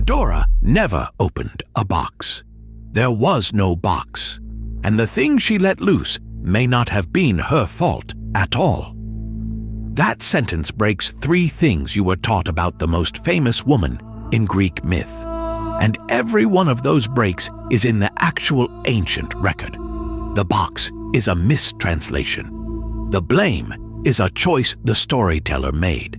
Pandora never opened a box. There was no box, and the thing she let loose may not have been her fault at all. That sentence breaks 3 things you were taught about the most famous woman in Greek myth, and every one of those breaks is in the actual ancient record. The box is a mistranslation. The blame is a choice the storyteller made.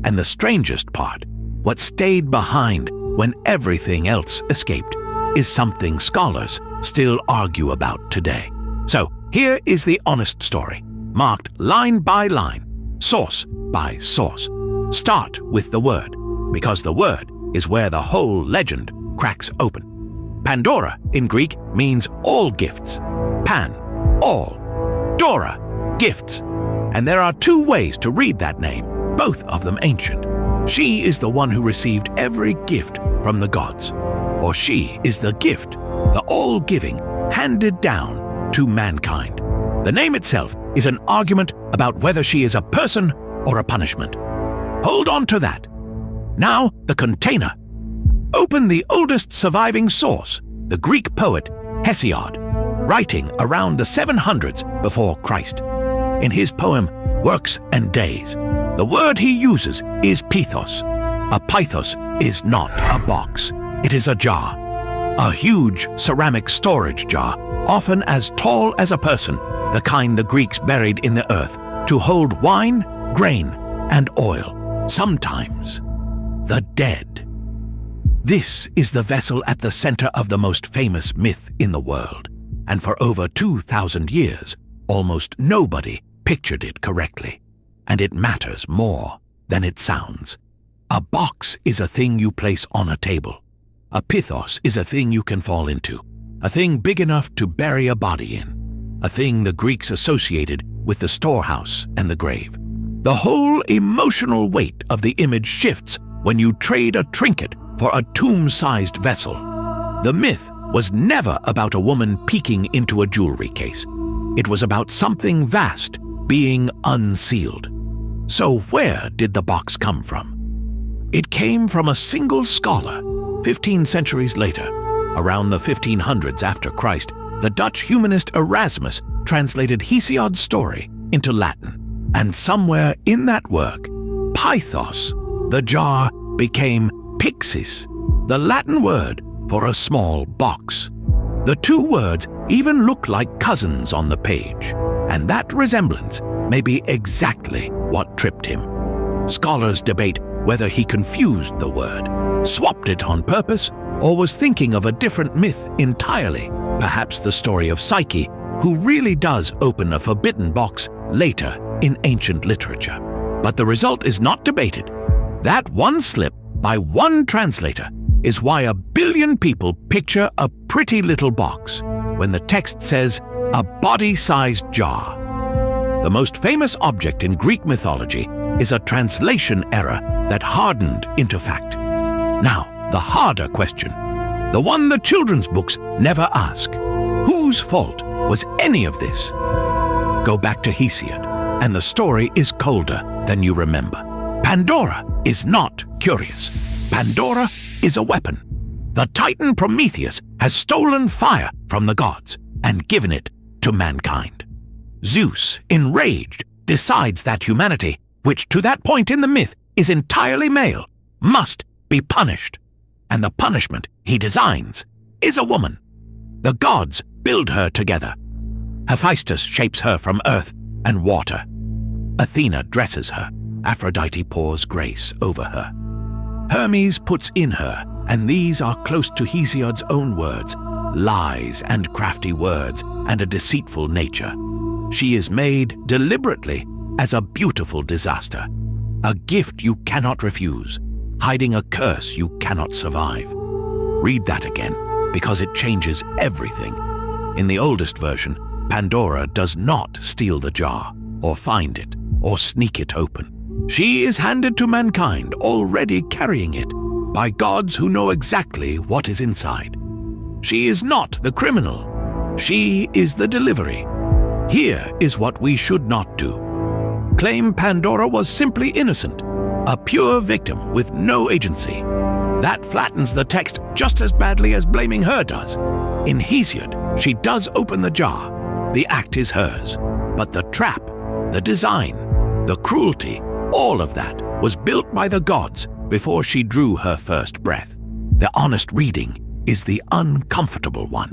And the strangest part, what stayed behind when everything else escaped, is something scholars still argue about today. So here is the honest story, marked line by line, source by source. Start with the word, because the word is where the whole legend cracks open. Pandora in Greek means all gifts. Pan, all. Dora, gifts. And there are 2 ways to read that name, both of them ancient. She is the one who received every gift from the gods, or she is the gift, the all-giving, handed down to mankind. The name itself is an argument about whether she is a person or a punishment. Hold on to that. Now, the container. Open the oldest surviving source, the Greek poet Hesiod, writing around the 700s before Christ. In his poem, Works and Days, the word he uses is pithos. A pithos is not a box. It is a jar. A huge ceramic storage jar, often as tall as a person, the kind the Greeks buried in the earth, to hold wine, grain, and oil, sometimes the dead. This is the vessel at the center of the most famous myth in the world, and for over 2,000 years, almost nobody pictured it correctly. And it matters more than it sounds. A box is a thing you place on a table. A pithos is a thing you can fall into, a thing big enough to bury a body in, a thing the Greeks associated with the storehouse and the grave. The whole emotional weight of the image shifts when you trade a trinket for a tomb-sized vessel. The myth was never about a woman peeking into a jewelry case. It was about something vast being unsealed. So where did the box come from? It came from a single scholar. 15 centuries later, around the 1500s after Christ, the Dutch humanist Erasmus translated Hesiod's story into Latin. And somewhere in that work, pithos, the jar, became pyxis, the Latin word for a small box. The 2 words even look like cousins on the page, and that resemblance may be exactly what tripped him. Scholars debate whether he confused the word, swapped it on purpose, or was thinking of a different myth entirely, perhaps the story of Psyche, who really does open a forbidden box later in ancient literature. But the result is not debated. That one slip by one translator is why 1 billion people picture a pretty little box when the text says a body-sized jar. The most famous object in Greek mythology is a translation error that hardened into fact. Now, the harder question, the one the children's books never ask. Whose fault was any of this? Go back to Hesiod, and the story is colder than you remember. Pandora is not curious. Pandora is a weapon. The Titan Prometheus has stolen fire from the gods and given it to mankind. Zeus, enraged, decides that humanity, which to that point in the myth is entirely male, must be punished. And the punishment he designs is a woman. The gods build her together. Hephaestus shapes her from earth and water. Athena dresses her. Aphrodite pours grace over her. Hermes puts in her, and these are close to Hesiod's own words, lies and crafty words and a deceitful nature. She is made deliberately as a beautiful disaster, a gift you cannot refuse, hiding a curse you cannot survive. Read that again, because it changes everything. In the oldest version, Pandora does not steal the jar, or find it, or sneak it open. She is handed to mankind already carrying it, by gods who know exactly what is inside. She is not the criminal. She is the delivery. Here is what we should not do. Claim Pandora was simply innocent, a pure victim with no agency. That flattens the text just as badly as blaming her does. In Hesiod, she does open the jar. The act is hers. But the trap, the design, the cruelty, all of that was built by the gods before she drew her first breath. The honest reading is the uncomfortable one.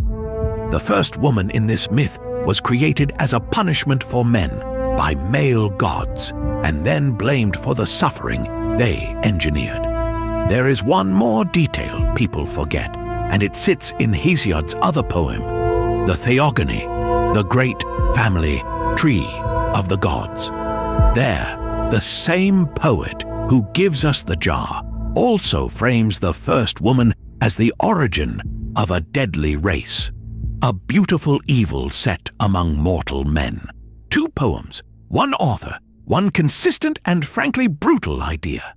The first woman in this myth was created as a punishment for men by male gods, and then blamed for the suffering they engineered. There is one more detail people forget, and it sits in Hesiod's other poem, the Theogony, the great family tree of the gods. There, the same poet who gives us the jar also frames the first woman as the origin of a deadly race, a beautiful evil set among mortal men. Two poems, one author, one consistent and frankly brutal idea.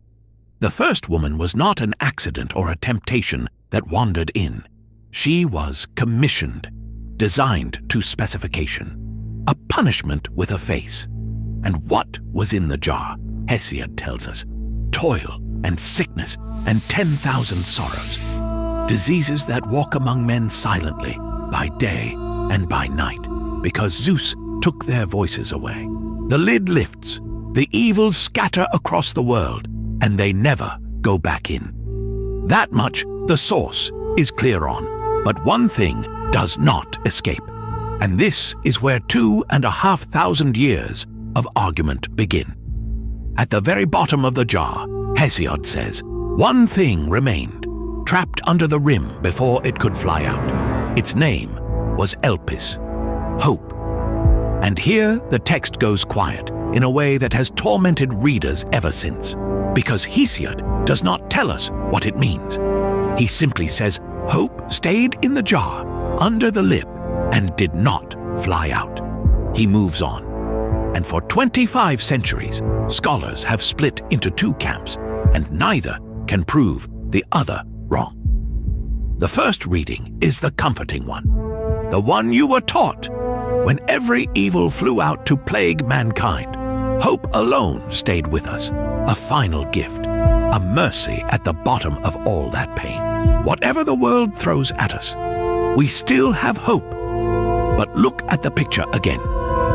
The first woman was not an accident or a temptation that wandered in. She was commissioned, designed to specification, a punishment with a face. And what was in the jar, Hesiod tells us? Toil and sickness and 10,000 sorrows. Diseases that walk among men silently, by day and by night, because Zeus took their voices away. The lid lifts, the evils scatter across the world, and they never go back in. That much the source is clear on, but one thing does not escape. And this is where 2,500 years of argument begin. At the very bottom of the jar, Hesiod says, one thing remained, trapped under the rim before it could fly out. Its name was Elpis, hope. And here the text goes quiet in a way that has tormented readers ever since, because Hesiod does not tell us what it means. He simply says, hope stayed in the jar, under the lip, and did not fly out. He moves on. And for 25 centuries, scholars have split into two camps, and neither can prove the other wrong. The first reading is the comforting one, the one you were taught when every evil flew out to plague mankind. Hope alone stayed with us, a final gift, a mercy at the bottom of all that pain. Whatever the world throws at us, we still have hope. But look at the picture again,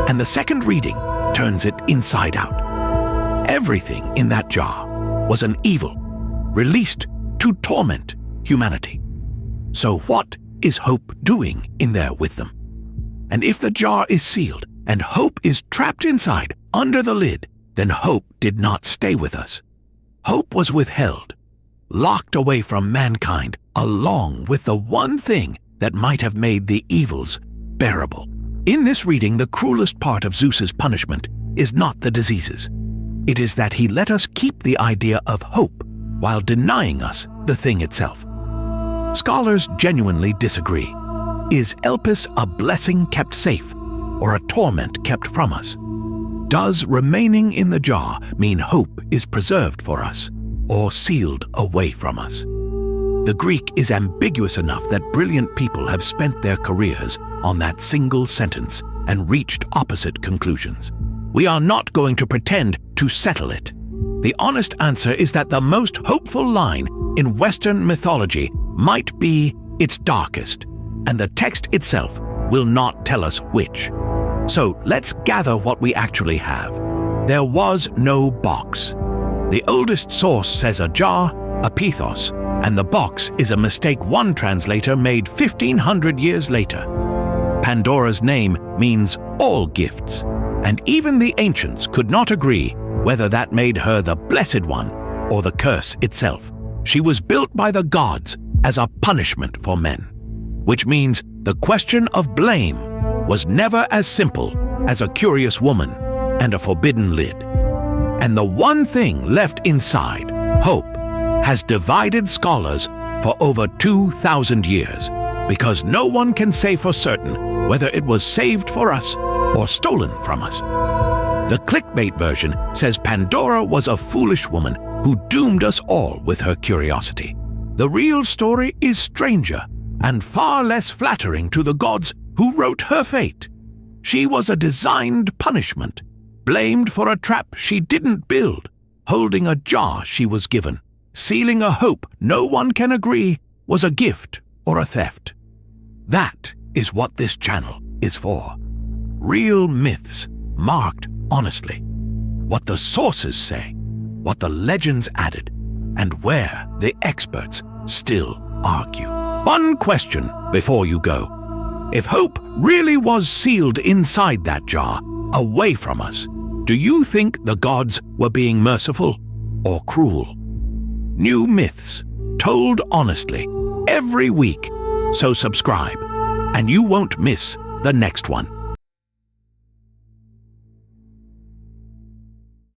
and the second reading turns it inside out. Everything in that jar was an evil, released to torment humanity. So what is hope doing in there with them? And if the jar is sealed and hope is trapped inside, under the lid, then hope did not stay with us. Hope was withheld, locked away from mankind, along with the one thing that might have made the evils bearable. In this reading, the cruelest part of Zeus's punishment is not the diseases. It is that he let us keep the idea of hope while denying us the thing itself. Scholars genuinely disagree. Is Elpis a blessing kept safe, or a torment kept from us? Does remaining in the jar mean hope is preserved for us, or sealed away from us? The Greek is ambiguous enough that brilliant people have spent their careers on that single sentence and reached opposite conclusions. We are not going to pretend to settle it. The honest answer is that the most hopeful line in Western mythology might be its darkest, and the text itself will not tell us which. So let's gather what we actually have. There was no box. The oldest source says a jar, a pithos, and the box is a mistake one translator made 1,500 years later. Pandora's name means all gifts, and even the ancients could not agree whether that made her the blessed one or the curse itself. She was built by the gods as a punishment for men, which means the question of blame was never as simple as a curious woman and a forbidden lid. And the one thing left inside, hope, has divided scholars for over 2,000 years, because no one can say for certain whether it was saved for us or stolen from us. The clickbait version says Pandora was a foolish woman who doomed us all with her curiosity. The real story is stranger and far less flattering to the gods who wrote her fate. She was a designed punishment, blamed for a trap she didn't build, holding a jar she was given, sealing a hope no one can agree was a gift or a theft. That is what this channel is for. Real myths marked honestly. What the sources say, what the legends added, and where the experts still argue. One question before you go. If hope really was sealed inside that jar, away from us, do you think the gods were being merciful or cruel? New myths, told honestly, every week. So subscribe, and you won't miss the next one.